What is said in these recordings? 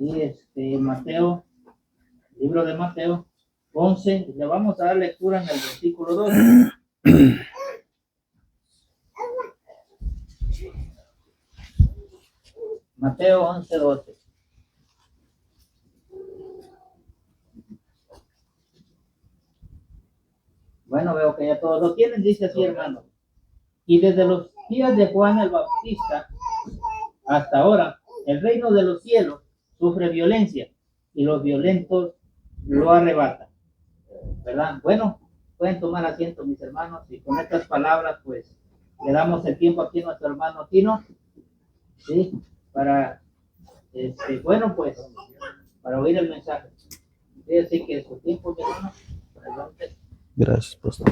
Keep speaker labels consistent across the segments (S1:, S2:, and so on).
S1: Y Mateo, libro de Mateo 11, le vamos a dar lectura en el versículo 2. Mateo 11, 12. Bueno, veo que ya todos lo tienen, dice así, hermano. Y desde los días de Juan el Bautista hasta ahora, el reino de los cielos sufre violencia y los violentos lo arrebatan. ¿Verdad? Bueno, pueden tomar asiento, mis hermanos, y con estas palabras, pues, le damos el tiempo aquí a nuestro hermano Tino, ¿sí? Para, bueno, pues, para oír el mensaje. Así que su tiempo, mi hermano, adelante.
S2: Gracias, pastor.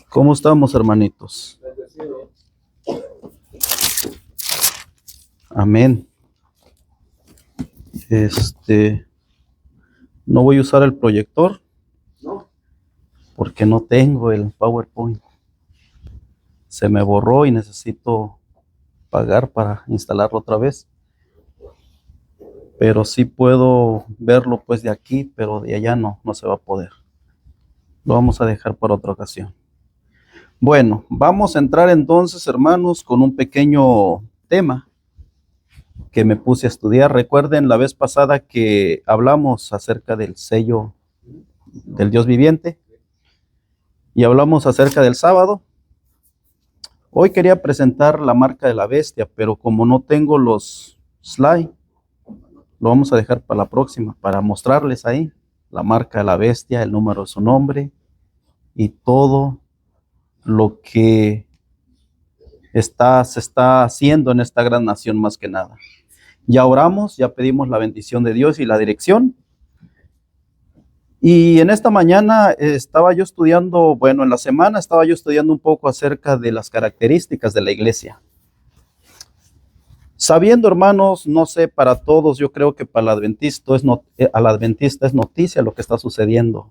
S2: ¿Cómo estamos, hermanitos? Amén. No voy a usar el proyector porque no tengo el PowerPoint. Se me borró y necesito pagar para instalarlo otra vez. Pero sí puedo verlo pues de aquí, pero de allá no se va a poder. Lo vamos a dejar para otra ocasión. Bueno, vamos a entrar entonces, hermanos, con un pequeño tema que me puse a estudiar. Recuerden la vez pasada que hablamos acerca del sello del Dios viviente y hablamos acerca del sábado. Hoy quería presentar la marca de la bestia, pero como no tengo los slides, lo vamos a dejar para la próxima, para mostrarles ahí la marca de la bestia, el número de su nombre y todo lo que se está haciendo en esta gran nación más que nada. Ya oramos, ya pedimos la bendición de Dios y la dirección. Y en esta mañana estaba yo estudiando, bueno, en la semana estaba yo estudiando un poco acerca de las características de la iglesia. Sabiendo, hermanos, no sé, para todos, yo creo que para al adventista es noticia lo que está sucediendo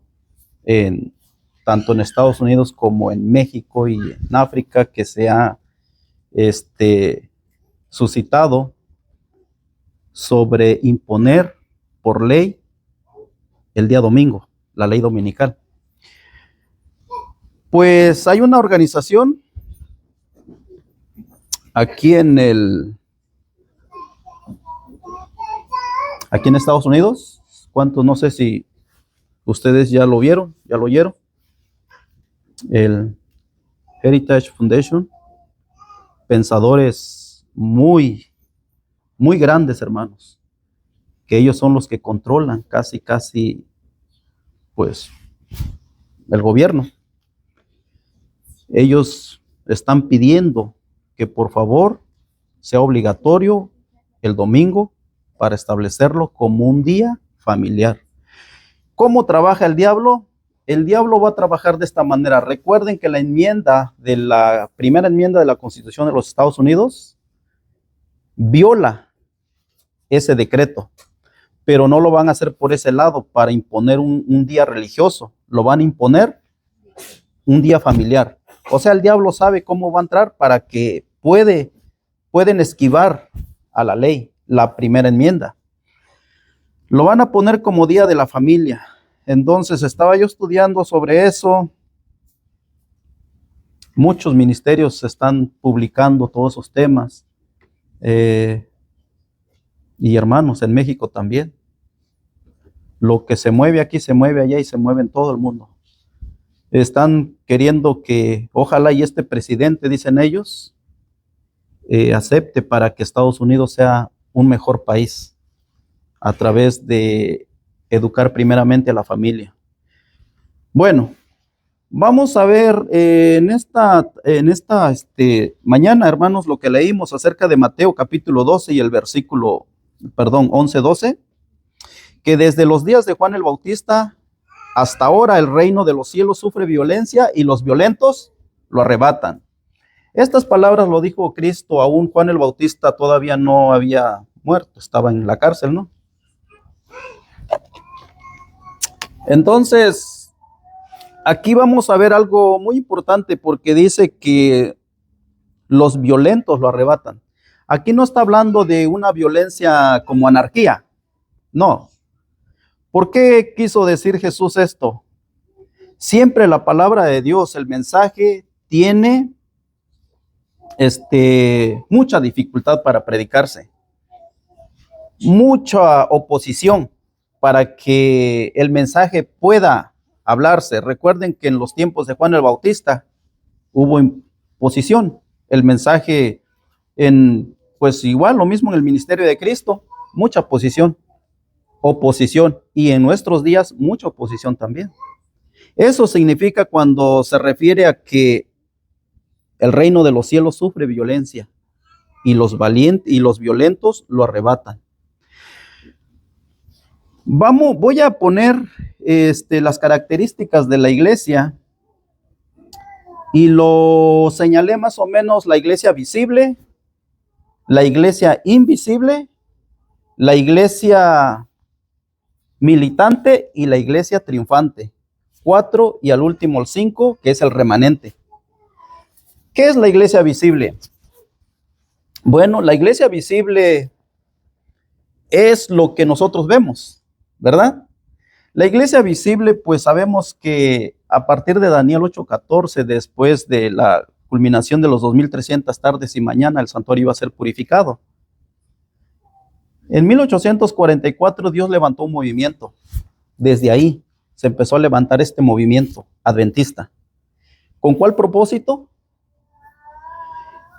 S2: tanto en Estados Unidos como en México y en África, que se ha suscitado sobre imponer por ley el día domingo, la ley dominical. Pues hay una organización aquí en Estados Unidos. ¿Cuántos? No sé si ustedes ya lo vieron, ya lo oyeron. El Heritage Foundation. Pensadores muy grandes, hermanos, que ellos son los que controlan casi, pues, el gobierno. Ellos están pidiendo que por favor sea obligatorio el domingo para establecerlo como un día familiar. ¿Cómo trabaja el diablo? El diablo va a trabajar de esta manera. Recuerden que la primera enmienda de la Constitución de los Estados Unidos viola ese decreto, pero no lo van a hacer por ese lado para imponer un día religioso, lo van a imponer un día familiar. O sea, el diablo sabe cómo va a entrar para que pueden esquivar a la ley, la primera enmienda. Lo van a poner como día de la familia. Entonces estaba yo estudiando sobre eso. Muchos ministerios están publicando todos esos temas. Y hermanos, en México también. Lo que se mueve aquí, se mueve allá y se mueve en todo el mundo. Están queriendo que, ojalá y este presidente, dicen ellos, acepte para que Estados Unidos sea un mejor país a través de educar primeramente a la familia. Bueno, vamos a ver en esta mañana, hermanos, lo que leímos acerca de Mateo capítulo 12 y el versículo, 11, 12, que desde los días de Juan el Bautista hasta ahora el reino de los cielos sufre violencia y los violentos lo arrebatan. Estas palabras lo dijo Cristo, aún Juan el Bautista todavía no había muerto, estaba en la cárcel, ¿no? Entonces, aquí vamos a ver algo muy importante porque dice que los violentos lo arrebatan. Aquí no está hablando de una violencia como anarquía, no. ¿Por qué quiso decir Jesús esto? Siempre la palabra de Dios, el mensaje, tiene mucha dificultad para predicarse, mucha oposición para que el mensaje pueda hablarse. Recuerden que en los tiempos de Juan el Bautista hubo imposición. El mensaje pues igual lo mismo en el ministerio de Cristo, mucha oposición, y en nuestros días mucha oposición también. Eso significa cuando se refiere a que el reino de los cielos sufre violencia y los valientes y los violentos lo arrebatan. Voy a poner las características de la iglesia y lo señalé más o menos: la iglesia visible, la iglesia invisible, la iglesia militante y la iglesia triunfante. 4 y al último el 5, que es el remanente. ¿Qué es la iglesia visible? Bueno, la iglesia visible es lo que nosotros vemos, ¿verdad? La iglesia visible, pues sabemos que a partir de Daniel 8:14, después de la culminación de los 2300 tardes y mañana, el santuario iba a ser purificado. En 1844 Dios levantó un movimiento. Desde ahí se empezó a levantar este movimiento adventista. ¿Con cuál propósito?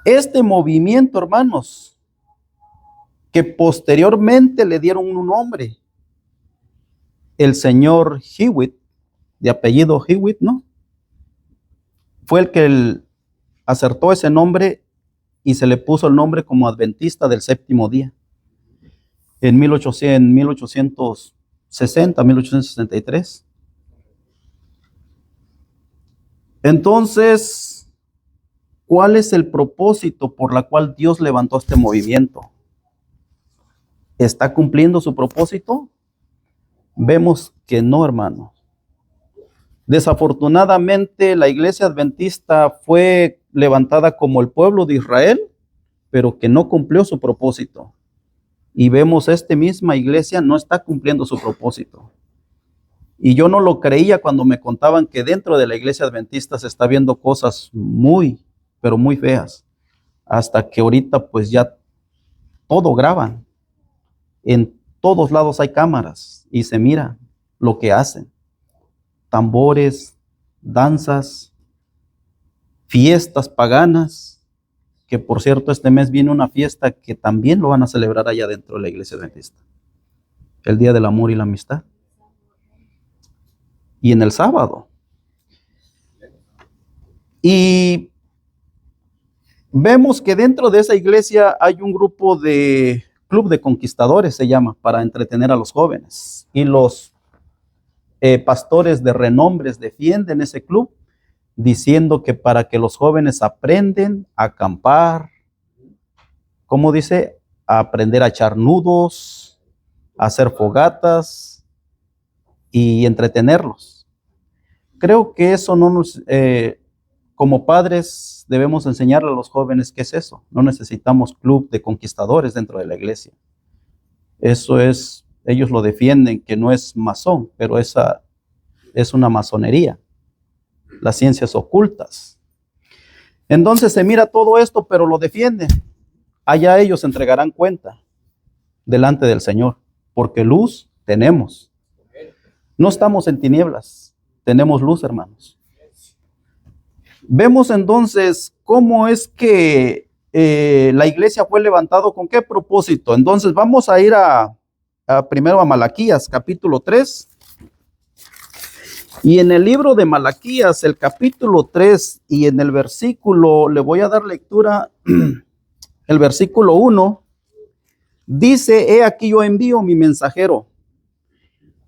S2: Este movimiento, hermanos, que posteriormente le dieron un nombre, el señor Hewitt, de apellido Hewitt, ¿no? Fue el que acertó ese nombre y se le puso el nombre como Adventista del Séptimo Día. En 1860, 1863. Entonces, ¿cuál es el propósito por la cual Dios levantó este movimiento? ¿Está cumpliendo su propósito? Vemos que no, hermanos. Desafortunadamente, la iglesia adventista fue levantada como el pueblo de Israel, pero que no cumplió su propósito. Y vemos esta misma iglesia no está cumpliendo su propósito. Y yo no lo creía cuando me contaban que dentro de la iglesia adventista se está viendo cosas muy, pero muy feas. Hasta que ahorita pues ya todo graban. En todos lados hay cámaras y se mira lo que hacen. Tambores, danzas, fiestas paganas, que por cierto este mes viene una fiesta que también lo van a celebrar allá dentro de la iglesia adventista. El Día del Amor y la Amistad. Y en el sábado. Y vemos que dentro de esa iglesia hay un grupo de club de conquistadores, se llama, para entretener a los jóvenes. Y los pastores de renombres defienden ese club, diciendo que para que los jóvenes aprenden a acampar, ¿cómo dice? A aprender a echar nudos, a hacer fogatas y entretenerlos. Creo que eso no nos, como padres debemos enseñarle a los jóvenes qué es eso. No necesitamos club de conquistadores dentro de la iglesia. Eso es, ellos lo defienden, que no es masón, pero esa es una masonería. Las ciencias ocultas. Entonces se mira todo esto, pero lo defienden. Allá ellos entregarán cuenta delante del Señor, porque luz tenemos. No estamos en tinieblas, tenemos luz, hermanos. Vemos entonces cómo es que la iglesia fue levantado, con qué propósito. Entonces vamos a ir primero a Malaquías, capítulo 3. Y en el libro de Malaquías, el capítulo 3, y en el versículo, le voy a dar lectura, el versículo 1, dice: he aquí yo envío mi mensajero,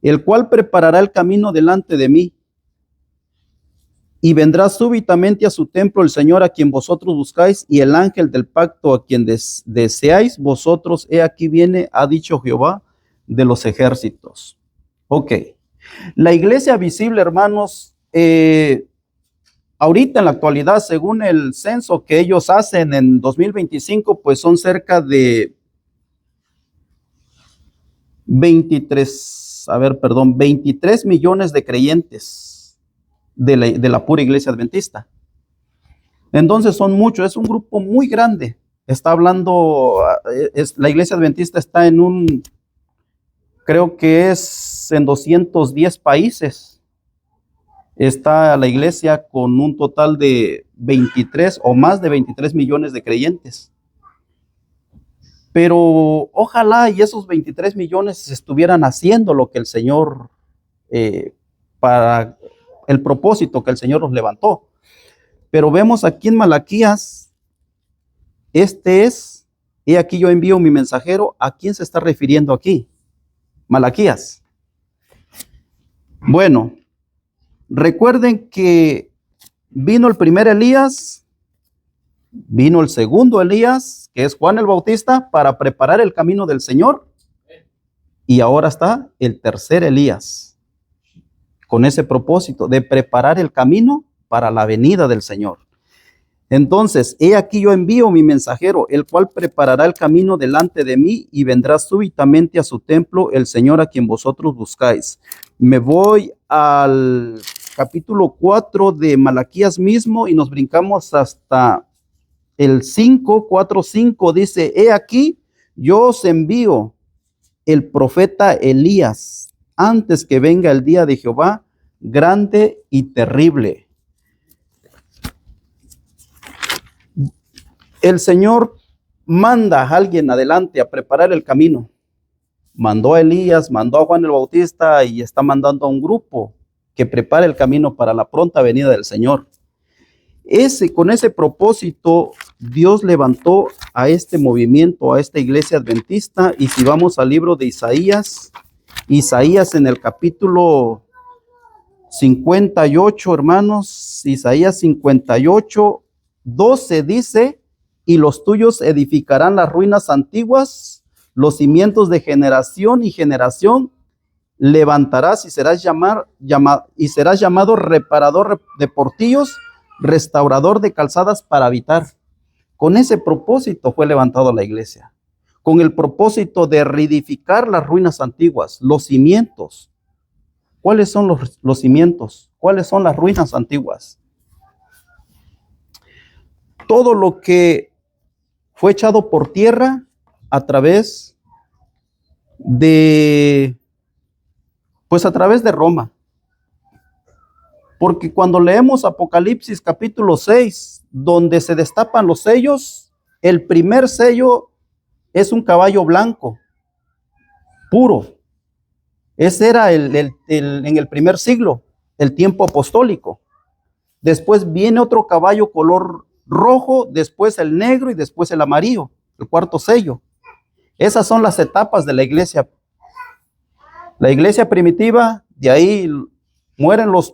S2: el cual preparará el camino delante de mí. y vendrá súbitamente a su templo el Señor a quien vosotros buscáis, y el ángel del pacto a quien deseáis vosotros, he aquí viene, ha dicho Jehová de los ejércitos. Ok. La iglesia visible, hermanos, ahorita en la actualidad, según el censo que ellos hacen en 2025, pues son cerca de 23 millones de creyentes de la pura iglesia adventista. Entonces son muchos, es un grupo muy grande. Está hablando, la iglesia adventista está creo que es en 210 países. Está la iglesia con un total de 23 o más de 23 millones de creyentes. Pero ojalá y esos 23 millones estuvieran haciendo lo que el Señor, para el propósito que el Señor los levantó. Pero vemos aquí en Malaquías, he aquí yo envío mi mensajero. ¿A quién se está refiriendo aquí? Malaquías. Bueno, recuerden que vino el primer Elías, vino el segundo Elías, que es Juan el Bautista, para preparar el camino del Señor. Y ahora está el tercer Elías, con ese propósito de preparar el camino para la venida del Señor. Entonces, he aquí yo envío mi mensajero, el cual preparará el camino delante de mí, y vendrá súbitamente a su templo el Señor a quien vosotros buscáis. Me voy al capítulo 4 de Malaquías mismo y nos brincamos hasta el 4:5, dice: he aquí yo os envío el profeta Elías antes que venga el día de Jehová grande y terrible. El Señor manda a alguien adelante a preparar el camino. Mandó a Elías, mandó a Juan el Bautista y está mandando a un grupo que prepare el camino para la pronta venida del Señor. Con ese propósito, Dios levantó a este movimiento, a esta iglesia adventista. Y si vamos al libro de Isaías en el capítulo 58, hermanos, Isaías 58:12 dice: y los tuyos edificarán las ruinas antiguas, los cimientos de generación y generación levantarás, y serás llamado reparador de portillos, restaurador de calzadas para habitar. Con ese propósito fue levantado la iglesia, con el propósito de reedificar las ruinas antiguas, los cimientos. ¿Cuáles son los cimientos? ¿Cuáles son las ruinas antiguas? Todo lo que fue echado por tierra a través de Roma. Porque cuando leemos Apocalipsis capítulo 6, donde se destapan los sellos, el primer sello es un caballo blanco, puro. Ese era en el primer siglo, el tiempo apostólico. Después viene otro caballo color rojo, después el negro y después el amarillo, el cuarto sello. Esas son las etapas de la iglesia. La iglesia primitiva, de ahí mueren los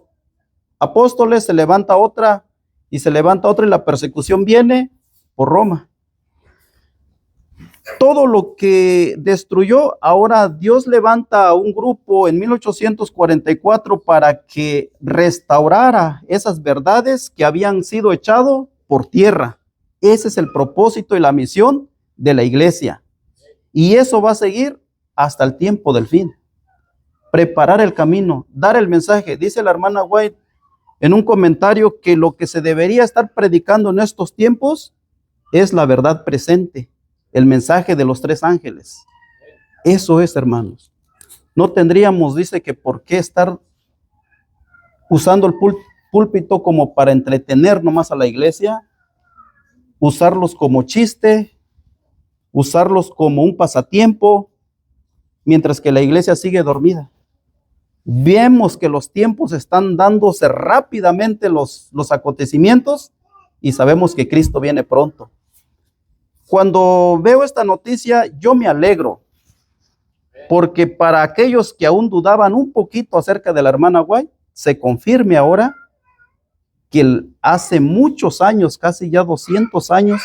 S2: apóstoles, se levanta otra y la persecución viene por Roma. Todo lo que destruyó, ahora Dios levanta a un grupo en 1844 para que restaurara esas verdades que habían sido echadas por tierra. Ese es el propósito y la misión de la iglesia. Y eso va a seguir hasta el tiempo del fin. Preparar el camino, dar el mensaje. Dice la hermana White en un comentario que lo que se debería estar predicando en estos tiempos es la verdad presente, el mensaje de los 3 ángeles. Eso es, hermanos. No tendríamos, dice, que por qué estar usando el púlpito como para entretener nomás a la iglesia, usarlos como chiste, usarlos como un pasatiempo, mientras que la iglesia sigue dormida. Vemos que los tiempos están dándose rápidamente los acontecimientos y sabemos que Cristo viene pronto. Cuando veo esta noticia, yo me alegro, porque para aquellos que aún dudaban un poquito acerca de la hermana White, se confirme ahora que hace muchos años, casi ya 200 años,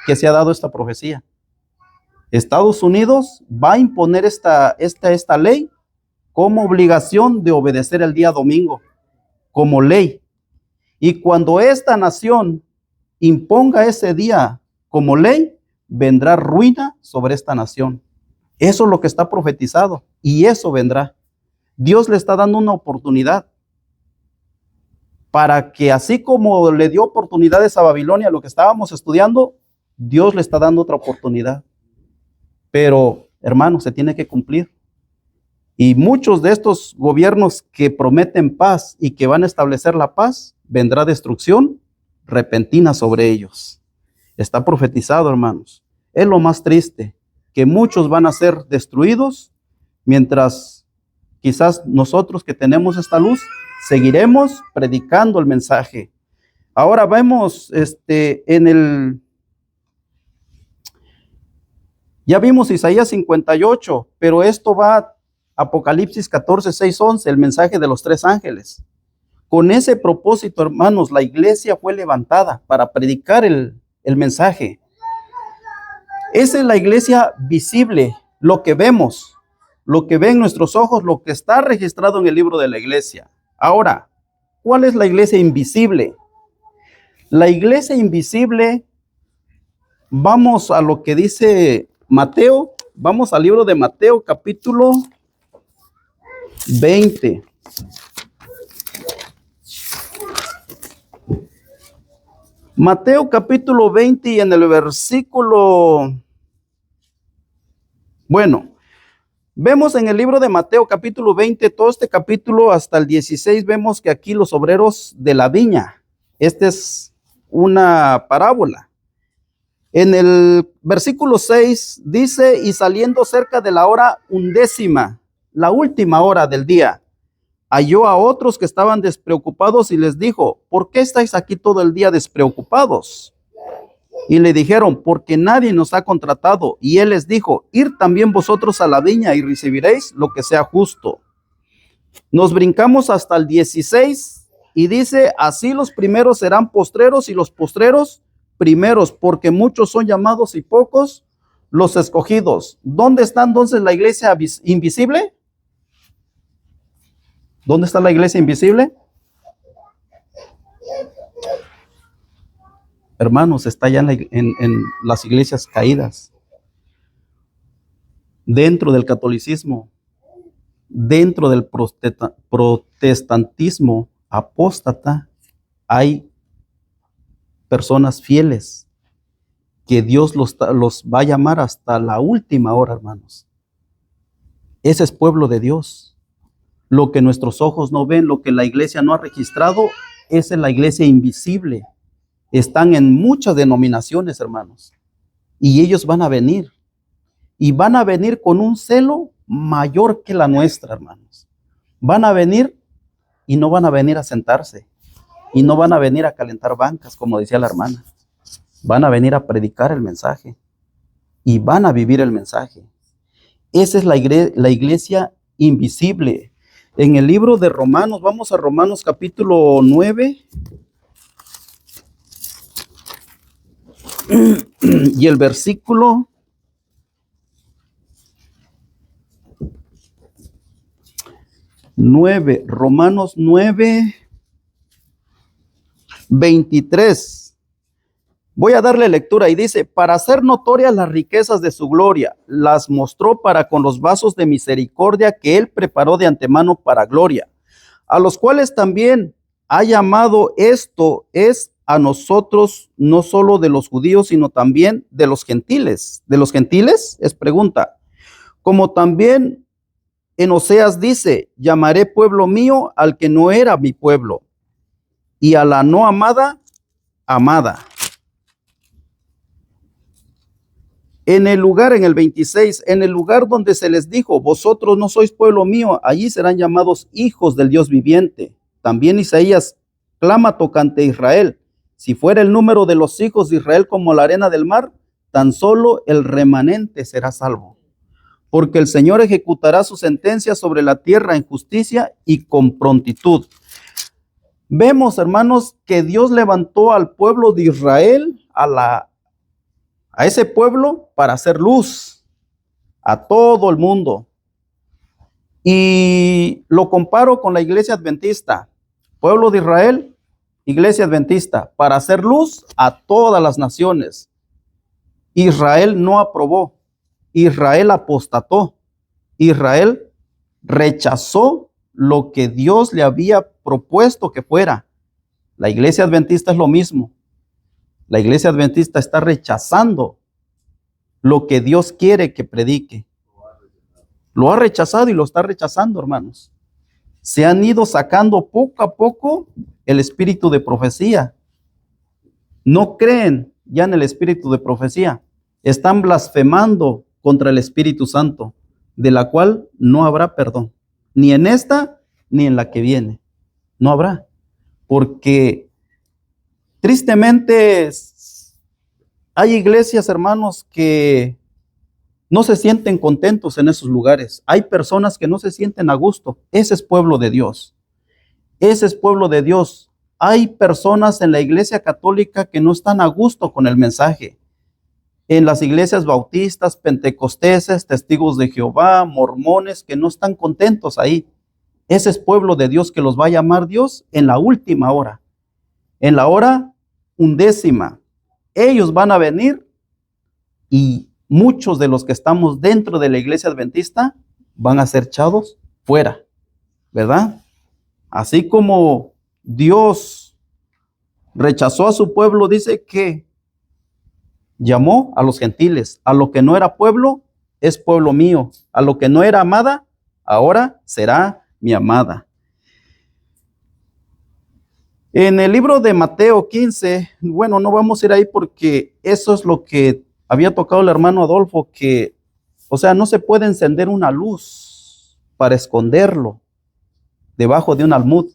S2: que se ha dado esta profecía. Estados Unidos va a imponer esta ley como obligación de obedecer el día domingo, como ley. Y cuando esta nación imponga ese día como ley, vendrá ruina sobre esta nación. Eso es lo que está profetizado y eso vendrá. Dios le está dando una oportunidad para que, así como le dio oportunidades a Babilonia, lo que estábamos estudiando, Dios le está dando otra oportunidad. Pero, hermanos, se tiene que cumplir. Y muchos de estos gobiernos que prometen paz y que van a establecer la paz, vendrá destrucción repentina sobre ellos. Está profetizado, hermanos. Es lo más triste, que muchos van a ser destruidos, mientras quizás nosotros que tenemos esta luz, seguiremos predicando el mensaje. Ahora vemos ya vimos Isaías 58, pero esto va a Apocalipsis 14, 6, 11, el mensaje de los 3 ángeles. Con ese propósito, hermanos, la iglesia fue levantada para predicar el mensaje. Esa es la iglesia visible, lo que vemos, lo que ven nuestros ojos, lo que está registrado en el libro de la iglesia. Ahora, ¿cuál es la iglesia invisible? La iglesia invisible, vamos a lo que dice Mateo, vamos al libro de Mateo, capítulo 20. Mateo capítulo 20 y en el versículo, vemos en el libro de Mateo capítulo 20, todo este capítulo hasta el 16, vemos que aquí los obreros de la viña, esta es una parábola. En el versículo 6 dice, y saliendo cerca de la hora 11, la última hora del día, halló a otros que estaban despreocupados y les dijo, ¿por qué estáis aquí todo el día despreocupados? Y le dijeron, porque nadie nos ha contratado. Y él les dijo, id también vosotros a la viña y recibiréis lo que sea justo. Nos brincamos hasta el 16 y dice, así los primeros serán postreros y los postreros primeros, porque muchos son llamados y pocos los escogidos. ¿Dónde está entonces la iglesia invisible? ¿Dónde está la iglesia invisible? Hermanos, está ya en las iglesias caídas, dentro del catolicismo, dentro del protestantismo apóstata, hay personas fieles que Dios los va a llamar hasta la última hora, hermanos. Ese es pueblo de Dios. Lo que nuestros ojos no ven, lo que la iglesia no ha registrado, esa es la iglesia invisible. Están en muchas denominaciones, hermanos, y ellos van a venir, y van a venir con un celo mayor que la nuestra, hermanos. Van a venir y no van a venir a sentarse, y no van a venir a calentar bancas, como decía la hermana. Van a venir a predicar el mensaje, y van a vivir el mensaje. Esa es la iglesia invisible. En el libro de Romanos, vamos a Romanos capítulo 9, y el versículo 9, Romanos 9, 23. Voy a darle lectura y dice, para hacer notorias las riquezas de su gloria, las mostró para con los vasos de misericordia que él preparó de antemano para gloria, a los cuales también ha llamado. Esto es a nosotros, no solo de los judíos, sino también de los gentiles. ¿De los gentiles? Es pregunta. Como también en Oseas dice, llamaré pueblo mío al que no era mi pueblo, y a la no amada, amada. En el 26, en el lugar donde se les dijo, vosotros no sois pueblo mío, allí serán llamados hijos del Dios viviente. También Isaías clama tocante a Israel, si fuera el número de los hijos de Israel como la arena del mar, tan solo el remanente será salvo. Porque el Señor ejecutará su sentencia sobre la tierra en justicia y con prontitud. Vemos, hermanos, que Dios levantó al pueblo de Israel, a ese pueblo, para hacer luz a todo el mundo. Y lo comparo con la iglesia adventista. Pueblo de Israel, iglesia adventista, para hacer luz a todas las naciones. Israel no aprobó. Israel apostató. Israel rechazó lo que Dios le había propuesto que fuera. La iglesia adventista es lo mismo. La iglesia adventista está rechazando lo que Dios quiere que predique. Lo ha rechazado y lo está rechazando, hermanos. Se han ido sacando poco a poco el espíritu de profecía. No creen ya en el espíritu de profecía. Están blasfemando contra el Espíritu Santo, de la cual no habrá perdón. Ni en esta, ni en la que viene. No habrá. Porque tristemente hay iglesias, hermanos, que no se sienten contentos en esos lugares. Hay personas que no se sienten a gusto. Ese es pueblo de Dios. Ese es pueblo de Dios. Hay personas en la iglesia católica que no están a gusto con el mensaje. En las iglesias bautistas, pentecosteses, testigos de Jehová, mormones, que no están contentos ahí. Ese es pueblo de Dios que los va a llamar Dios en la última hora. En la hora 11. Ellos van a venir y muchos de los que estamos dentro de la iglesia adventista van a ser echados fuera, ¿verdad? Así como Dios rechazó a su pueblo, dice que llamó a los gentiles. A lo que no era pueblo, es pueblo mío. A lo que no era amada, ahora será mi amada. En el libro de Mateo 15, bueno, no vamos a ir ahí porque eso es lo que había tocado el hermano Adolfo, que, o sea, no se puede encender una luz para esconderlo debajo de un almud.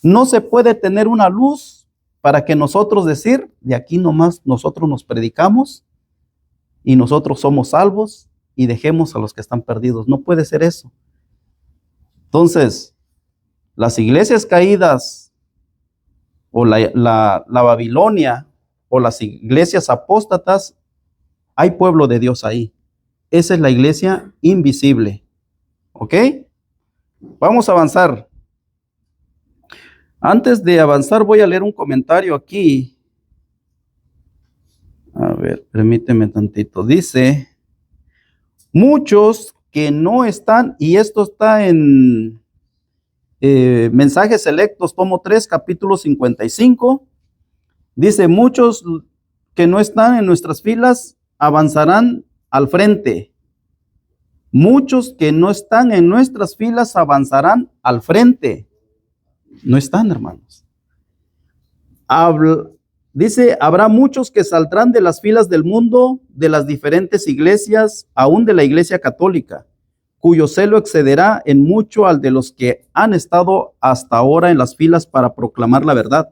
S2: No se puede tener una luz para que nosotros decir, de aquí nomás nosotros nos predicamos y nosotros somos salvos y dejemos a los que están perdidos. No puede ser eso. Entonces, las iglesias caídas o la Babilonia o las iglesias apóstatas, hay pueblo de Dios ahí. Esa es la iglesia invisible. ¿Ok? Vamos a avanzar. Antes de avanzar voy a leer un comentario aquí. A ver, permíteme tantito. Dice, muchos que no están, y esto está en Mensajes Selectos, tomo 3, capítulo 55. Dice, muchos que no están en nuestras filas avanzarán al frente. Muchos que no están en nuestras filas avanzarán al frente. No están, hermanos. Dice, habrá muchos que saldrán de las filas del mundo, de las diferentes iglesias, aún de la iglesia católica, cuyo celo excederá en mucho al de los que han estado hasta ahora en las filas para proclamar la verdad.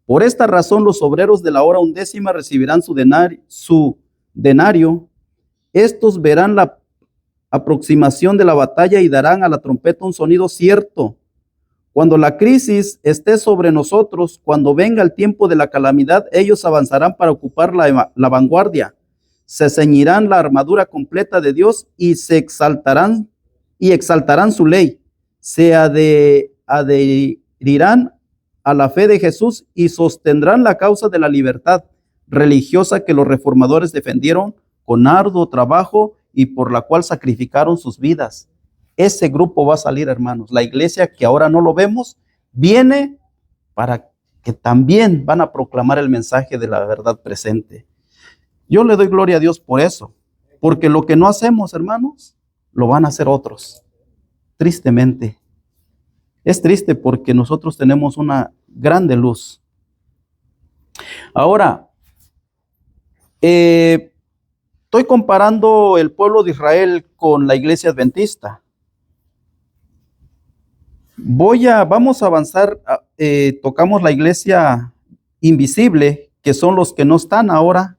S2: Por esta razón, los obreros de la hora 11 recibirán su denario. Estos verán la aproximación de la batalla y darán a la trompeta un sonido cierto. Cuando la crisis esté sobre nosotros, cuando venga el tiempo de la calamidad, ellos avanzarán para ocupar la vanguardia. Se ceñirán la armadura completa de Dios y se exaltarán su ley. Se adherirán a la fe de Jesús y sostendrán la causa de la libertad religiosa que los reformadores defendieron con arduo trabajo y por la cual sacrificaron sus vidas. Ese grupo va a salir, hermanos. La iglesia que ahora no lo vemos, viene para que también van a proclamar el mensaje de la verdad presente. Yo le doy gloria a Dios por eso, porque lo que no hacemos, hermanos, lo van a hacer otros. Tristemente. Es triste porque nosotros tenemos una grande luz. Ahora, estoy comparando el pueblo de Israel con la iglesia adventista. Vamos a avanzar, tocamos la iglesia invisible, que son los que no están ahora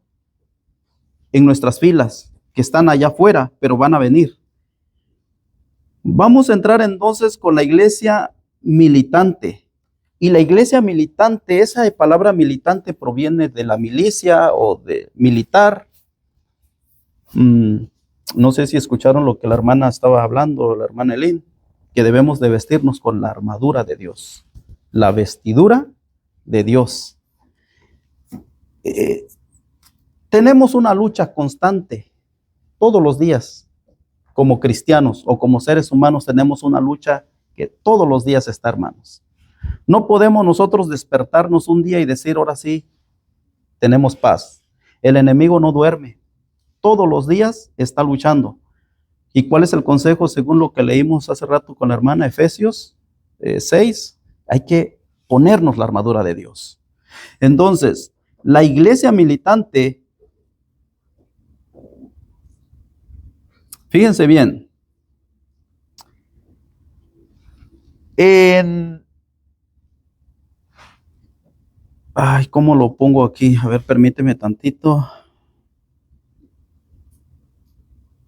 S2: en nuestras filas, que están allá afuera, pero van a venir. Vamos a entrar entonces con la iglesia militante. Y la iglesia militante, esa palabra militante proviene de la milicia o de militar. No sé si escucharon lo que la hermana estaba hablando, la hermana Elin, que debemos de vestirnos con la armadura de Dios, la vestidura de Dios. Tenemos una lucha constante todos los días. Como cristianos o como seres humanos tenemos una lucha que todos los días está, hermanos. No podemos nosotros despertarnos un día y decir, ahora sí, tenemos paz. El enemigo no duerme. Todos los días está luchando. ¿Y cuál es el consejo según lo que leímos hace rato con la hermana Efesios 6? Hay que ponernos la armadura de Dios. Entonces, la iglesia militante, fíjense bien, ¿cómo lo pongo aquí? A ver, permíteme tantito.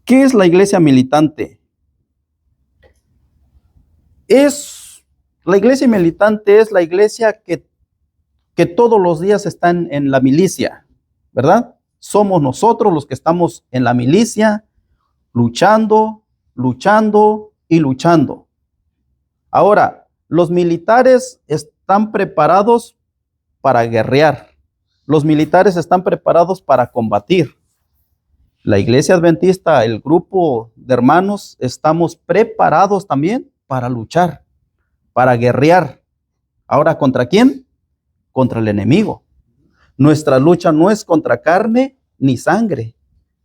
S2: ¿Qué es la iglesia militante? La iglesia militante es la iglesia que todos los días está en la milicia, ¿verdad? Somos nosotros los que estamos en la milicia, luchando, luchando y luchando. Ahora, los militares están preparados para guerrear. Los militares están preparados para combatir. La iglesia adventista, el grupo de hermanos, estamos preparados también para luchar, para guerrear. Ahora, ¿contra quién? Contra el enemigo. Nuestra lucha no es contra carne ni sangre,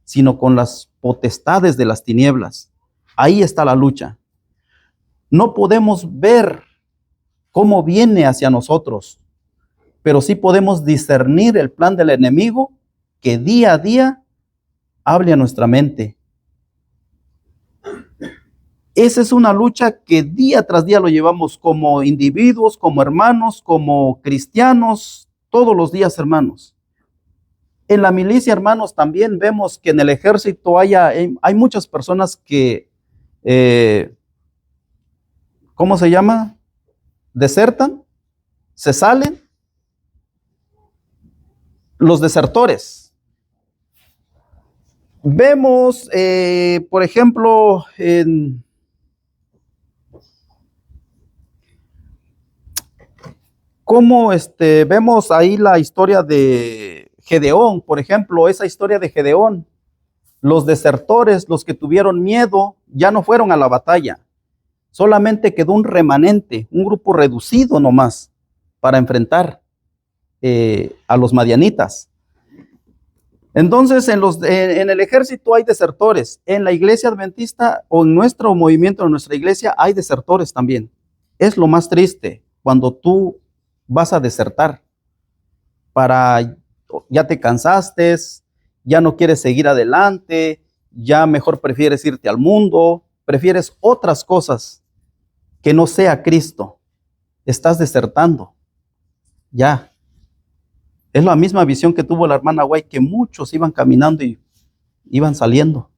S2: sino con las potestades de las tinieblas. Ahí está la lucha. No podemos ver cómo viene hacia nosotros, pero sí podemos discernir el plan del enemigo que día a día hable a nuestra mente. Esa es una lucha que día tras día lo llevamos como individuos, como hermanos, como cristianos, todos los días, hermanos. En la milicia, hermanos, también vemos que en el ejército hay muchas personas que, ¿cómo se llama? Desertan, se salen. Los desertores. Vemos, por ejemplo, cómo vemos ahí la historia de Gedeón, por ejemplo, esa historia de Gedeón. Los desertores, los que tuvieron miedo, ya no fueron a la batalla. Solamente quedó un remanente, un grupo reducido nomás para enfrentar a los madianitas. Entonces, en el ejército hay desertores. En la iglesia adventista o en nuestro movimiento, en nuestra iglesia, hay desertores también. Es lo más triste cuando tú vas a desertar ya te cansaste, ya no quieres seguir adelante, ya mejor prefieres irte al mundo, prefieres otras cosas que no sea Cristo. Estás desertando. Ya. Es la misma visión que tuvo la hermana White, que muchos iban caminando y iban saliendo.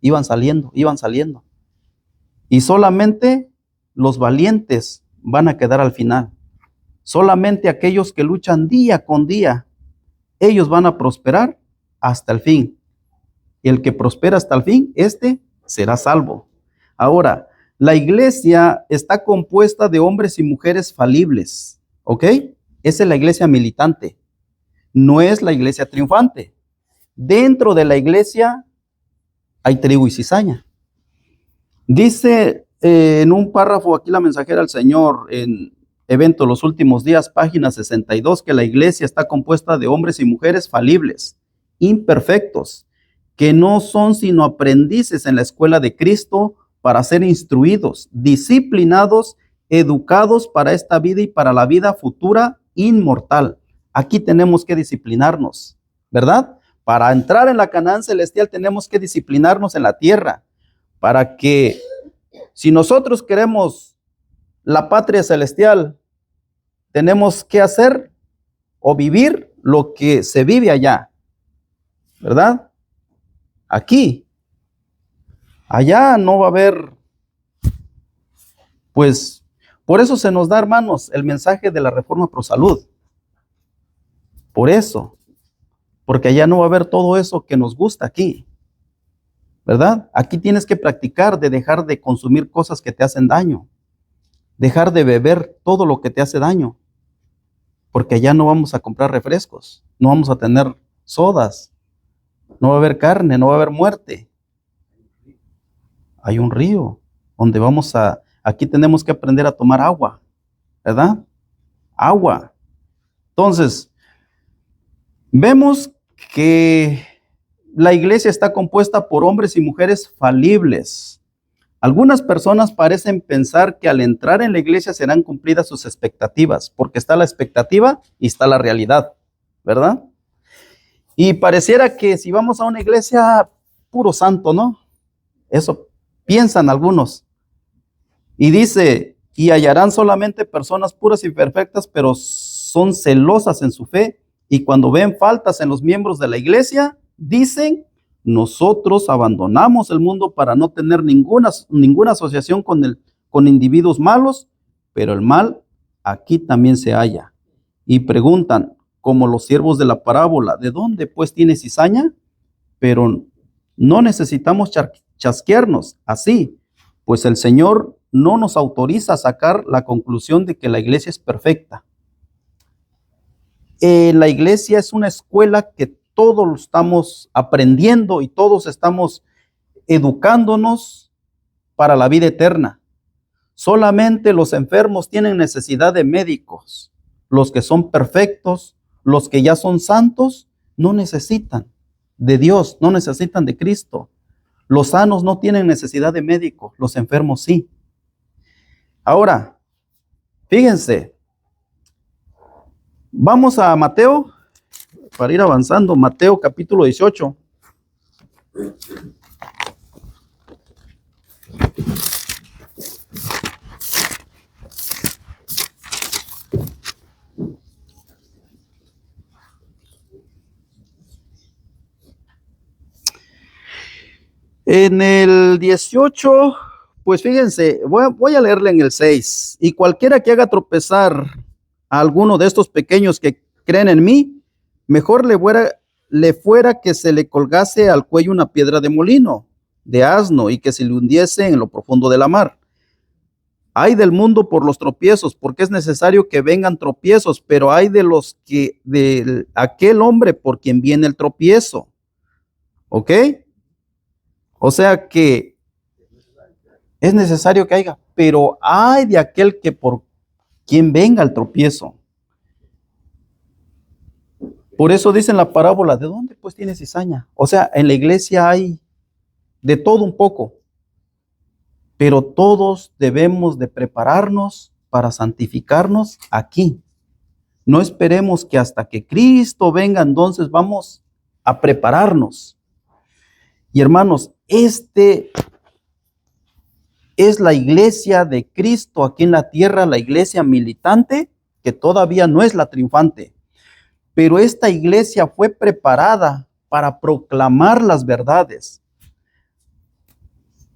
S2: Y solamente los valientes van a quedar al final. Solamente aquellos que luchan día con día, ellos van a prosperar hasta el fin. Y el que prospera hasta el fin, será salvo. Ahora, la iglesia está compuesta de hombres y mujeres falibles, ¿ok? Esa es la iglesia militante. No es la iglesia triunfante. Dentro de la iglesia hay trigo y cizaña. Dice en un párrafo aquí la mensajera del Señor en Evento Los Últimos Días, página 62, que la iglesia está compuesta de hombres y mujeres falibles, imperfectos, que no son sino aprendices en la escuela de Cristo para ser instruidos, disciplinados, educados para esta vida y para la vida futura inmortal. Aquí tenemos que disciplinarnos, ¿verdad? Para entrar en la Canaán celestial tenemos que disciplinarnos en la tierra, para que si nosotros queremos la patria celestial, tenemos que hacer o vivir lo que se vive allá, ¿verdad? Aquí. Allá no va a haber, pues, Por eso se nos da, hermanos, el mensaje de la Reforma Pro Salud. Por eso. Porque allá no va a haber todo eso que nos gusta aquí. ¿Verdad? Aquí tienes que practicar de dejar de consumir cosas que te hacen daño. Dejar de beber todo lo que te hace daño. Porque allá no vamos a comprar refrescos. No vamos a tener sodas. No va a haber carne, no va a haber muerte. Hay un río donde aquí tenemos que aprender a tomar agua. ¿Verdad? Agua. Entonces, vemos que la iglesia está compuesta por hombres y mujeres falibles. Algunas personas parecen pensar que al entrar en la iglesia serán cumplidas sus expectativas, porque está la expectativa y está la realidad, ¿verdad? Y pareciera que si vamos a una iglesia, puro santo, ¿no? Eso piensan algunos. Y dice, y hallarán solamente personas puras y perfectas, pero son celosas en su fe, y cuando ven faltas en los miembros de la iglesia, dicen, nosotros abandonamos el mundo para no tener ninguna asociación con individuos malos, pero el mal aquí también se halla. Y preguntan, como los siervos de la parábola, ¿de dónde pues tiene cizaña? Pero no necesitamos chasquearnos así, pues el Señor no nos autoriza a sacar la conclusión de que la iglesia es perfecta. La iglesia es una escuela que todos estamos aprendiendo y todos estamos educándonos para la vida eterna. Solamente los enfermos tienen necesidad de médicos. Los que son perfectos, los que ya son santos, no necesitan de Dios, no necesitan de Cristo. Los sanos no tienen necesidad de médico, los enfermos sí. Ahora, fíjense, vamos a Mateo, para ir avanzando, Mateo capítulo 18. En el 18, pues fíjense, voy a leerle en el 6. Y cualquiera que haga tropezar a alguno de estos pequeños que creen en mí, mejor le fuera que se le colgase al cuello una piedra de molino, de asno, y que se le hundiese en lo profundo de la mar. Ay del mundo por los tropiezos, porque es necesario que vengan tropiezos, pero hay de aquel hombre por quien viene el tropiezo. ¿Ok? O sea que es necesario que haya, pero hay de aquel que por quien venga el tropiezo. Por eso dice en la parábola, ¿de dónde pues tiene cizaña? O sea, en la iglesia hay de todo un poco, pero todos debemos de prepararnos para santificarnos aquí. No esperemos que hasta que Cristo venga, entonces vamos a prepararnos. Y hermanos, es la iglesia de Cristo aquí en la tierra, la iglesia militante, que todavía no es la triunfante. Pero esta iglesia fue preparada para proclamar las verdades.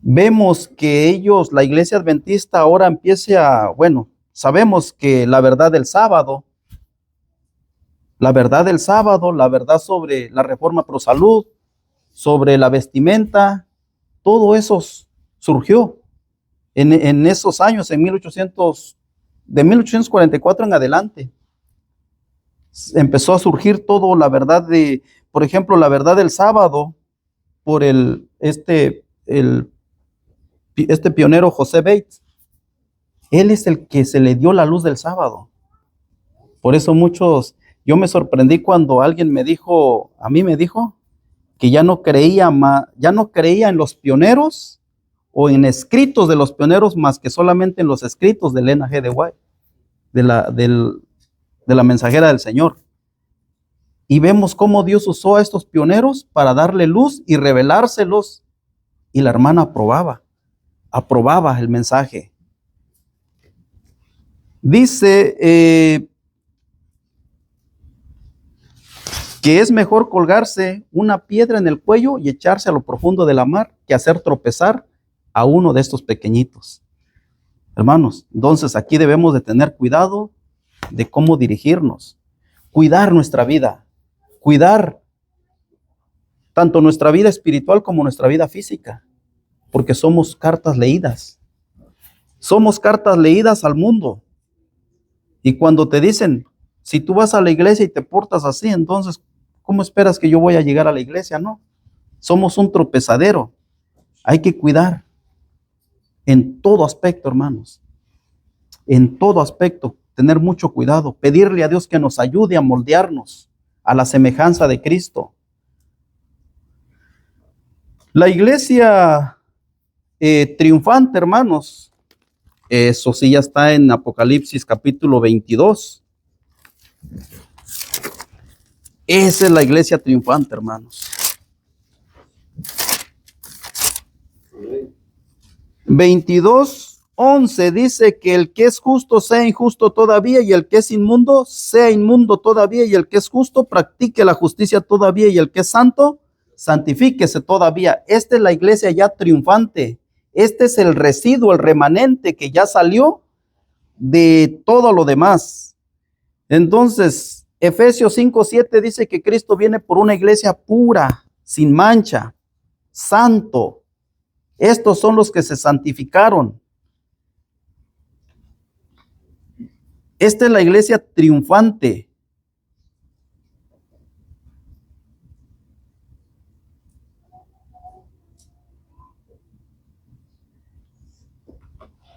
S2: Vemos que la iglesia adventista ahora sabemos que la verdad del sábado, la verdad sobre la Reforma Pro Salud, sobre la vestimenta, todo eso surgió en esos años, de 1844 en adelante. Empezó a surgir todo la verdad por ejemplo, la verdad del sábado por este pionero José Bates. Él es el que se le dio la luz del sábado. Por eso yo me sorprendí cuando alguien me dijo que ya no creía en los pioneros o en escritos de los pioneros más que solamente en los escritos de Elena G. de White, de la mensajera del Señor. Y vemos cómo Dios usó a estos pioneros para darle luz y revelárselos. Y la hermana aprobaba el mensaje. Dice que es mejor colgarse una piedra en el cuello y echarse a lo profundo de la mar que hacer tropezar a uno de estos pequeñitos. Hermanos, entonces aquí debemos de tener cuidado de cómo dirigirnos, cuidar nuestra vida, cuidar tanto nuestra vida espiritual como nuestra vida física, porque somos cartas leídas. Somos cartas leídas al mundo. Y cuando te dicen, si tú vas a la iglesia y te portas así, entonces, ¿cómo esperas que yo voy a llegar a la iglesia? No, somos un tropezadero. Hay que cuidar en todo aspecto, hermanos. En todo aspecto, tener mucho cuidado, pedirle a Dios que nos ayude a moldearnos a la semejanza de Cristo. La iglesia triunfante, hermanos, eso sí ya está en Apocalipsis capítulo 22. Esa es la iglesia triunfante, hermanos. 22:11 dice que el que es justo sea injusto todavía, y el que es inmundo sea inmundo todavía, y el que es justo practique la justicia todavía, y el que es santo santifíquese todavía. Esta es la iglesia ya triunfante. Este es el residuo, el remanente que ya salió de todo lo demás. Entonces, Efesios 5:7 dice que Cristo viene por una iglesia pura, sin mancha, santo. Estos son los que se santificaron. Esta es la iglesia triunfante.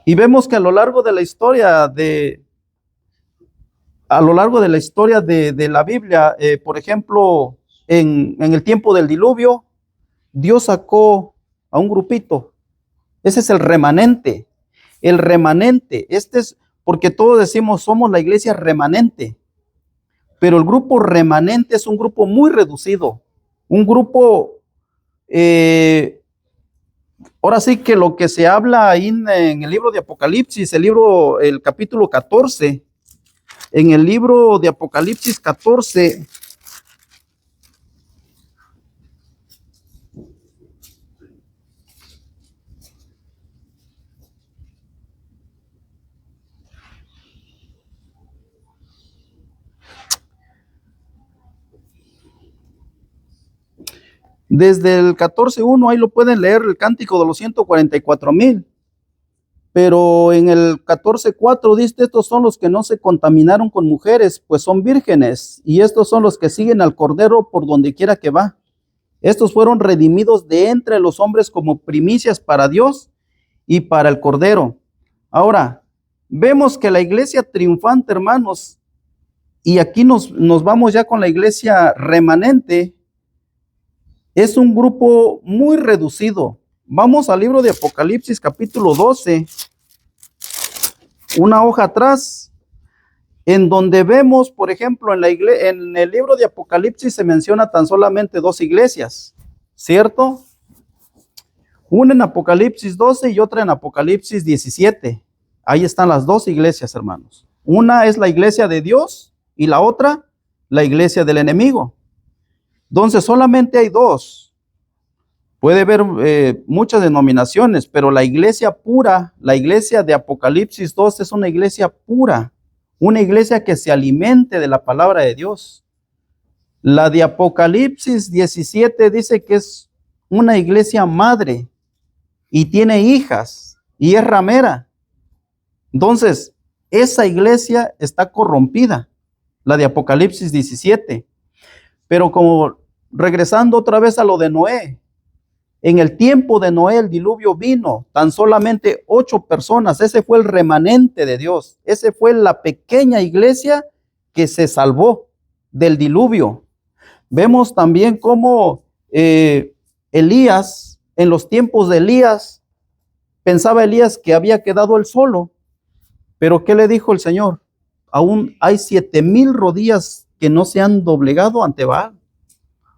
S2: Y vemos que a lo largo de la historia de la Biblia, por ejemplo, en el tiempo del diluvio, Dios sacó a un grupito. Ese es el remanente. El remanente. Este es porque todos decimos somos la iglesia remanente. Pero el grupo remanente es un grupo muy reducido. Un grupo, ahora sí que lo que se habla ahí en el libro de Apocalipsis, el capítulo 14, en el libro de Apocalipsis 14, desde el 14:1, ahí lo pueden leer, el cántico de los 144,000. Pero en el 14:4 dice, estos son los que no se contaminaron con mujeres, pues son vírgenes, y estos son los que siguen al Cordero por donde quiera que va. Estos fueron redimidos de entre los hombres como primicias para Dios y para el Cordero. Ahora, vemos que la iglesia triunfante, hermanos, y aquí nos vamos ya con la iglesia remanente, es un grupo muy reducido. Vamos al libro de Apocalipsis capítulo 12, una hoja atrás, en donde vemos, por ejemplo, en el libro de Apocalipsis se menciona tan solamente 2 iglesias, ¿cierto? Una en Apocalipsis 12 y otra en Apocalipsis 17. Ahí están las 2 iglesias, hermanos. Una es la iglesia de Dios y la otra, la iglesia del enemigo. Entonces solamente hay 2. Puede haber muchas denominaciones, pero la iglesia pura, la iglesia de Apocalipsis 2 es una iglesia pura, una iglesia que se alimente de la palabra de Dios. La de Apocalipsis 17 dice que es una iglesia madre y tiene hijas y es ramera. Entonces, esa iglesia está corrompida, la de Apocalipsis 17. Pero como regresando otra vez a lo de Noé, en el tiempo de Noé el diluvio vino, tan solamente 8 personas, ese fue el remanente de Dios, ese fue la pequeña iglesia que se salvó del diluvio. Vemos también cómo Elías, en los tiempos de Elías, pensaba Elías que había quedado él solo, pero ¿qué le dijo el Señor? Aún hay 7,000 rodillas que no se han doblegado ante Baal.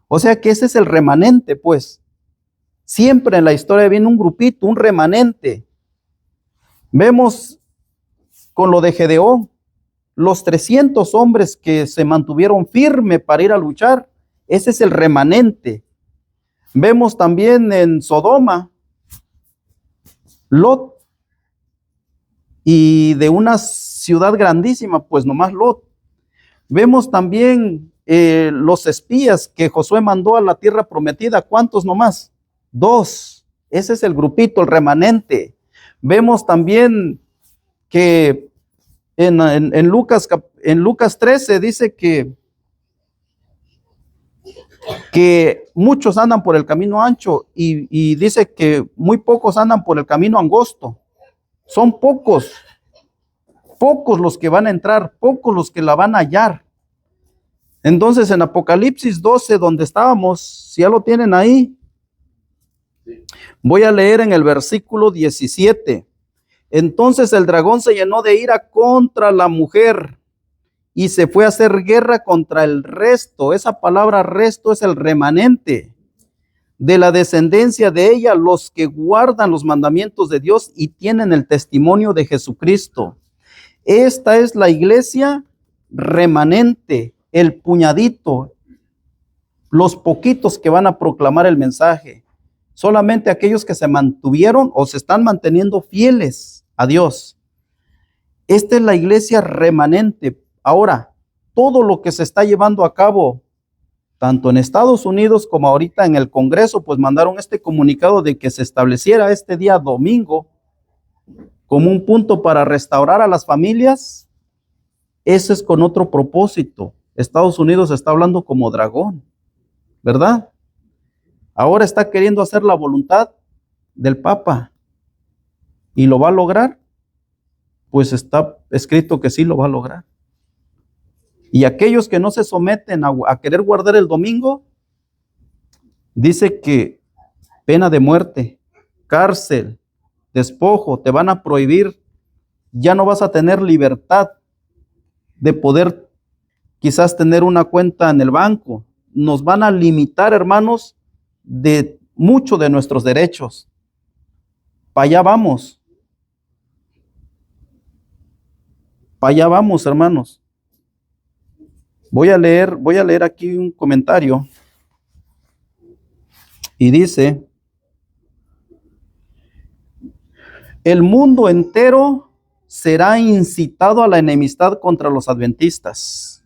S2: O sea que ese es el remanente, pues. Siempre en la historia viene un grupito, un remanente. Vemos con lo de Gedeón, los 300 hombres que se mantuvieron firmes para ir a luchar. Ese es el remanente. Vemos también en Sodoma, Lot, y de una ciudad grandísima, pues nomás Lot. Vemos también los espías que Josué mandó a la tierra prometida. ¿Cuántos nomás? 2. Ese es el grupito, el remanente. Vemos también que en Lucas 13 dice que muchos andan por el camino ancho y dice que muy pocos andan por el camino angosto. Son pocos los que van a entrar, pocos los que la van a hallar. Entonces en Apocalipsis 12, donde estábamos, si ya lo tienen ahí, voy a leer en el versículo 17. Entonces el dragón se llenó de ira contra la mujer y se fue a hacer guerra contra el resto. Esa palabra resto es el remanente de la descendencia de ella, los que guardan los mandamientos de Dios y tienen el testimonio de Jesucristo. Esta es la iglesia remanente, el puñadito, los poquitos que van a proclamar el mensaje. Solamente aquellos que se mantuvieron o se están manteniendo fieles a Dios. Esta es la iglesia remanente. Ahora, todo lo que se está llevando a cabo, tanto en Estados Unidos como ahorita en el Congreso, pues mandaron este comunicado de que se estableciera este día domingo como un punto para restaurar a las familias. Ese es con otro propósito. Estados Unidos está hablando como dragón, ¿verdad? Ahora está queriendo hacer la voluntad del Papa. ¿Y lo va a lograr? Pues está escrito que sí lo va a lograr. Y aquellos que no se someten a querer guardar el domingo, dice que pena de muerte, cárcel, despojo, te van a prohibir, ya no vas a tener libertad de poder quizás tener una cuenta en el banco. Nos van a limitar, hermanos, de muchos de nuestros derechos. Para allá vamos. Para allá vamos, hermanos. Voy a leer aquí un comentario. Y dice: el mundo entero será incitado a la enemistad contra los adventistas,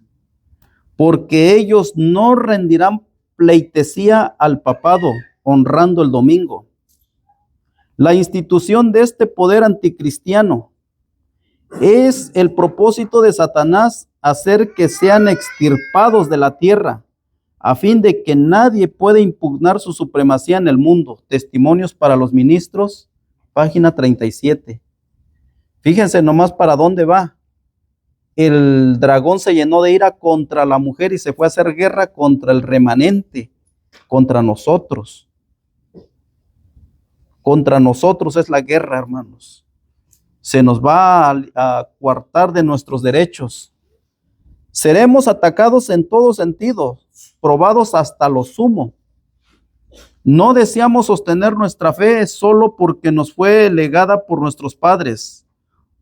S2: porque ellos no rendirán pleitesía al papado, honrando el domingo. La institución de este poder anticristiano es el propósito de Satanás, hacer que sean extirpados de la tierra, a fin de que nadie pueda impugnar su supremacía en el mundo. Testimonios para los ministros, página 37. Fíjense nomás para dónde va. El dragón se llenó de ira contra la mujer y se fue a hacer guerra contra el remanente, contra nosotros. Contra nosotros es la guerra, hermanos. Se nos va a coartar de nuestros derechos. Seremos atacados en todo sentido, probados hasta lo sumo. No deseamos sostener nuestra fe solo porque nos fue legada por nuestros padres.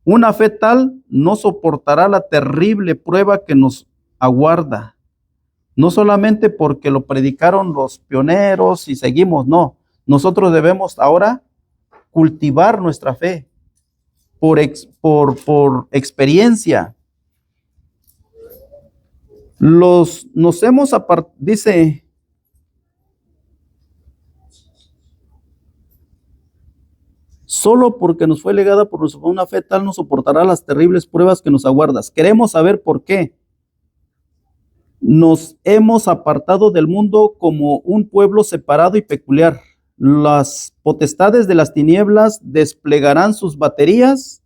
S2: Una fe tal no soportará la terrible prueba que nos aguarda. No solamente porque lo predicaron los pioneros y seguimos, no. Nosotros debemos ahora cultivar nuestra fe por experiencia. Nos hemos apartado, dice, solo porque nos fue legada por una fe tal no soportará las terribles pruebas que nos aguardan. Queremos saber por qué. Nos hemos apartado del mundo como un pueblo separado y peculiar. Las potestades de las tinieblas desplegarán sus baterías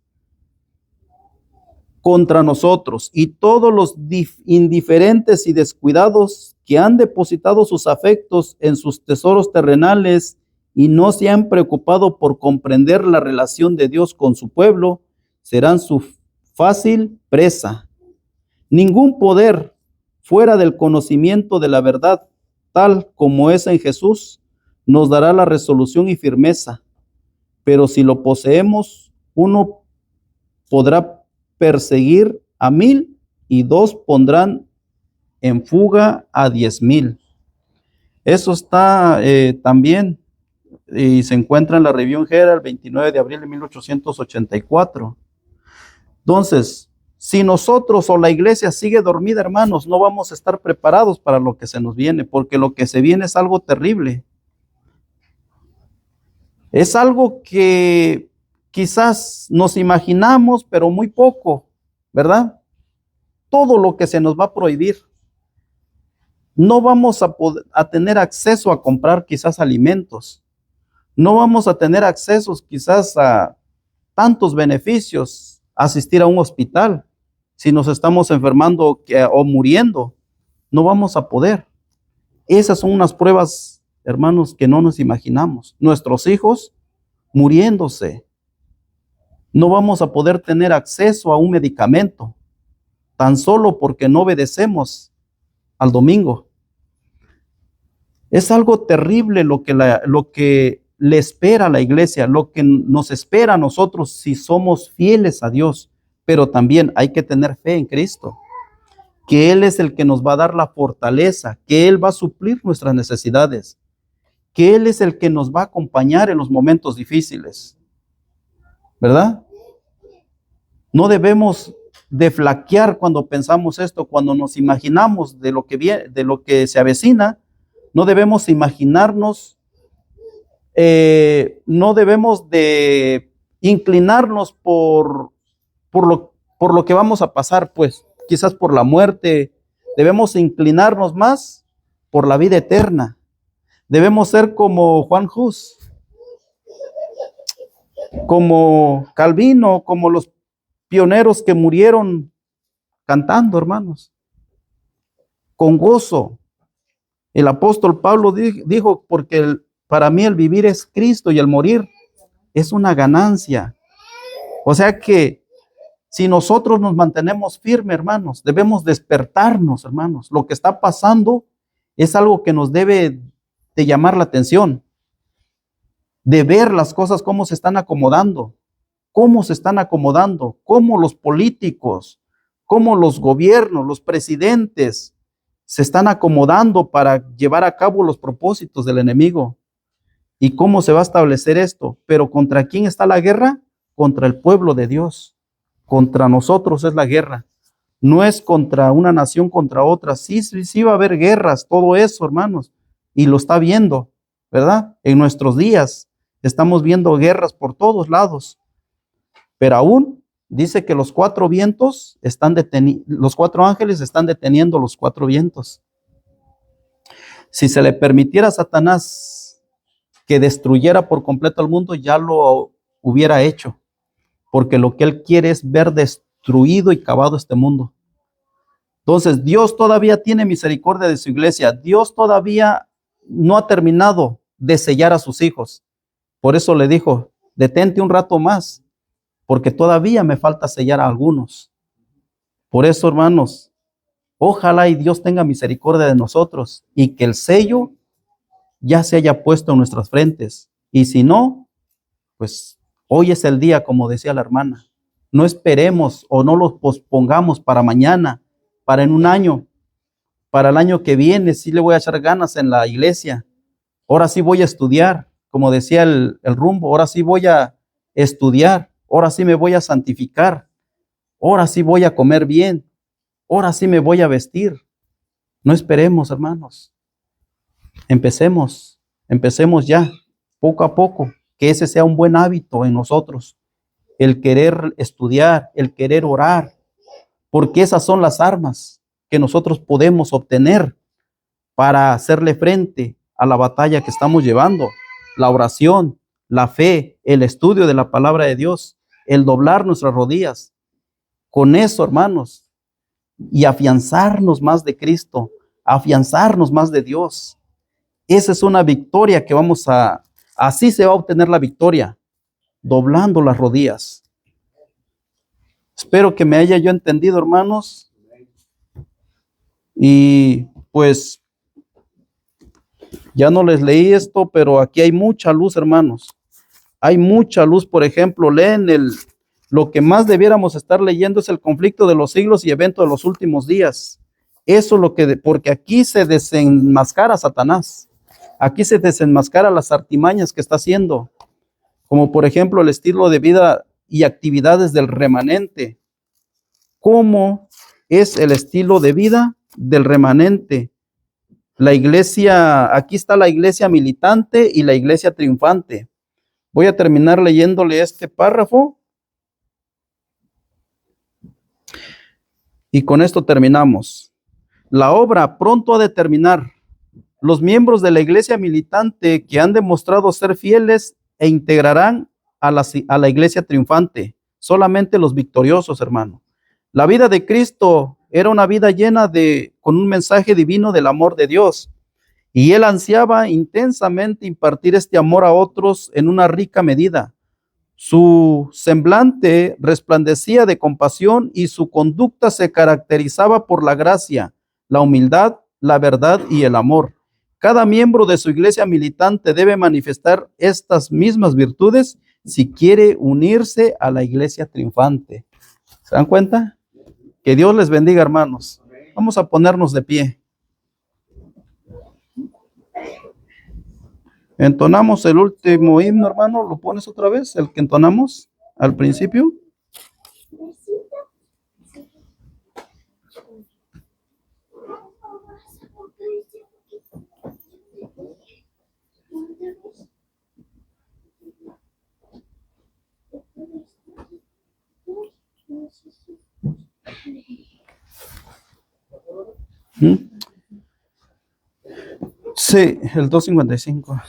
S2: contra nosotros, y todos los indiferentes y descuidados que han depositado sus afectos en sus tesoros terrenales y no se han preocupado por comprender la relación de Dios con su pueblo, serán su fácil presa. Ningún poder fuera del conocimiento de la verdad, tal como es en Jesús, nos dará la resolución y firmeza. Pero si lo poseemos, uno podrá perseguir a 1000 y 2 pondrán en fuga a 10,000. Eso está también y se encuentra en la Review Herald, 29 de abril de 1884. Entonces, si nosotros o la iglesia sigue dormida, hermanos, no vamos a estar preparados para lo que se nos viene, porque lo que se viene es algo terrible. Es algo que quizás nos imaginamos, pero muy poco, ¿verdad? Todo lo que se nos va a prohibir. No vamos a tener acceso a comprar quizás alimentos. No vamos a tener acceso quizás a tantos beneficios, asistir a un hospital. Si nos estamos enfermando o muriendo, no vamos a poder. Esas son unas pruebas, hermanos, que no nos imaginamos. Nuestros hijos muriéndose. No vamos a poder tener acceso a un medicamento, tan solo porque no obedecemos al domingo. Es algo terrible lo que le espera a la iglesia, lo que nos espera a nosotros si somos fieles a Dios. Pero también hay que tener fe en Cristo, que Él es el que nos va a dar la fortaleza, que Él va a suplir nuestras necesidades, que Él es el que nos va a acompañar en los momentos difíciles, ¿verdad? No debemos de flaquear cuando pensamos esto, cuando nos imaginamos de lo que viene, de lo que se avecina. No debemos imaginarnos, no debemos de inclinarnos por lo que vamos a pasar, pues, quizás por la muerte. Debemos inclinarnos más por la vida eterna. Debemos ser como Juan Hus, como Calvino, como los pioneros que murieron cantando, hermanos, con gozo. El apóstol Pablo dijo, porque para mí el vivir es Cristo y el morir es una ganancia. O sea que si nosotros nos mantenemos firmes, hermanos, debemos despertarnos, hermanos. Lo que está pasando es algo que nos debe de llamar la atención, de ver las cosas cómo se están acomodando, cómo los políticos, cómo los gobiernos, los presidentes se están acomodando para llevar a cabo los propósitos del enemigo. ¿Y cómo se va a establecer esto? Pero ¿contra quién está la guerra? Contra el pueblo de Dios. Contra nosotros es la guerra. No es contra una nación contra otra. Sí va a haber guerras, todo eso, hermanos. Y lo está viendo, ¿verdad? En nuestros días estamos viendo guerras por todos lados. Pero aún dice que los cuatro vientos los cuatro ángeles están deteniendo los cuatro vientos. Si se le permitiera a Satanás que destruyera por completo al mundo, ya lo hubiera hecho. Porque lo que él quiere es ver destruido y acabado este mundo. Entonces, Dios todavía tiene misericordia de su iglesia. Dios todavía no ha terminado de sellar a sus hijos. Por eso le dijo, detente un rato más, porque todavía me falta sellar a algunos. Por eso, hermanos, ojalá y Dios tenga misericordia de nosotros y que el sello ya se haya puesto en nuestras frentes. Y si no, pues hoy es el día, como decía la hermana. No esperemos o no lo pospongamos para mañana, para en un año, para el año que viene. Sí le voy a echar ganas en la iglesia. Ahora sí voy a estudiar, como decía el rumbo. Ahora sí voy a estudiar. Ahora sí me voy a santificar. Ahora sí voy a comer bien. Ahora sí me voy a vestir. No esperemos, hermanos. Empecemos ya, poco a poco, que ese sea un buen hábito en nosotros, el querer estudiar, el querer orar, porque esas son las armas que nosotros podemos obtener para hacerle frente a la batalla que estamos llevando, la oración, la fe, el estudio de la palabra de Dios, el doblar nuestras rodillas. Con eso, hermanos, y afianzarnos más de Cristo, afianzarnos más de Dios. Esa es una victoria que así se va a obtener la victoria, doblando las rodillas. Espero que me haya yo entendido, hermanos. Y pues, ya no les leí esto, pero aquí hay mucha luz, hermanos. Hay mucha luz. Por ejemplo, leen lo que más debiéramos estar leyendo es el conflicto de los siglos y evento de los últimos días. Eso es lo que, porque aquí se desenmascara Satanás. Aquí se desenmascara las artimañas que está haciendo, como por ejemplo el estilo de vida y actividades del remanente, cómo es el estilo de vida del remanente. La iglesia, aquí está la iglesia militante y la iglesia triunfante. Voy a terminar leyéndole este párrafo. Y con esto terminamos. La obra pronto ha de terminar. Los miembros de la iglesia militante que han demostrado ser fieles e integrarán a la iglesia triunfante. Solamente los victoriosos, hermano. La vida de Cristo era una vida llena con un mensaje divino del amor de Dios. Y él ansiaba intensamente impartir este amor a otros en una rica medida. Su semblante resplandecía de compasión y su conducta se caracterizaba por la gracia, la humildad, la verdad y el amor. Cada miembro de su iglesia militante debe manifestar estas mismas virtudes si quiere unirse a la iglesia triunfante. ¿Se dan cuenta? Que Dios les bendiga, hermanos. Vamos a ponernos de pie. Entonamos el último himno, hermano. ¿Lo pones otra vez? El que entonamos al principio. Sí, el 255.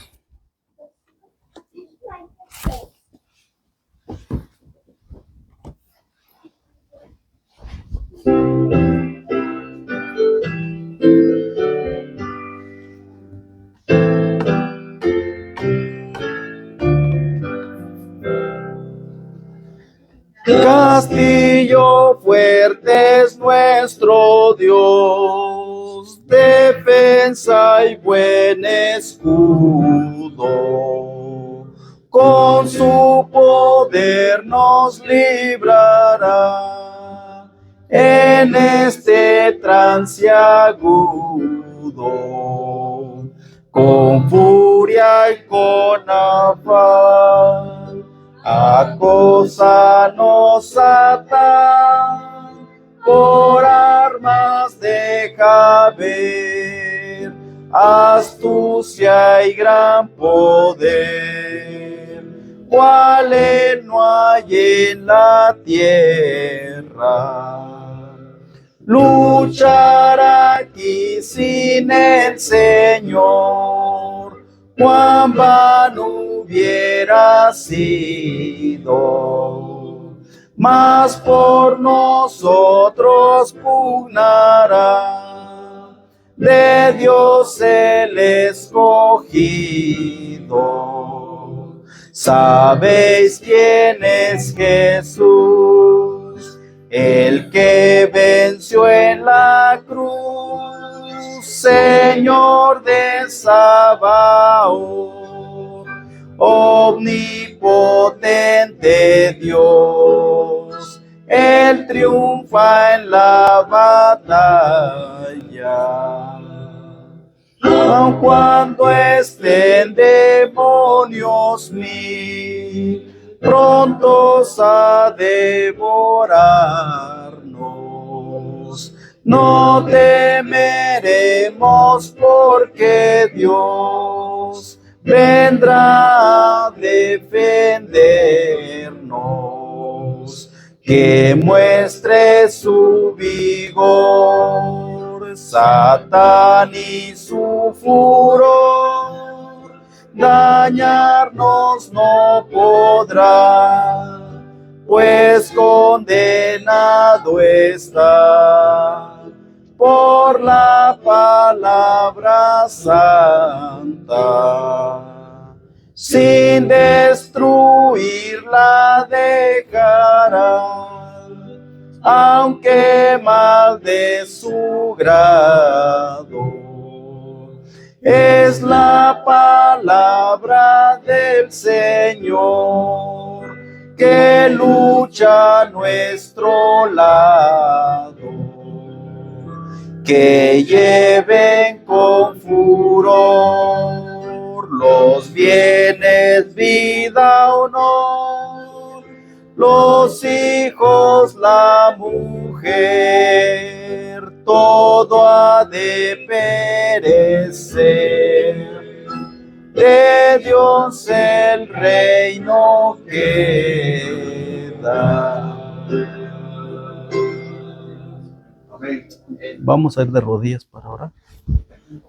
S2: Castillo fuerte es nuestro Dios, defensa y buen escudo. Con su poder nos librará en este trance agudo. Con furia y con afán acósanos Satán, por armas deja ver astucia y gran poder, cuales no hay en la tierra. Luchar aquí sin el Señor, cuán vano hubiera sido, mas por nosotros pugnará de Dios el escogido. ¿Sabéis quién es Jesús? El que venció en la cruz, Señor de Sabaoth, omnipotente Dios, Él triunfa en la batalla. Aun cuando estén demonios mil prontos a devorarnos, no temeremos porque Dios vendrá a defendernos. Que muestre su vigor Satán y su furor, dañarnos no podrá, pues condenado está por la palabra santa. Sin destruirla dejará, aunque mal de su grado. Es la palabra del Señor que lucha a nuestro lado. Que lleven con furor los bienes, vida, honor, los hijos, la mujer, mujer, todo ha de perecer. De Dios el reino queda. Vamos a ir de rodillas para orar.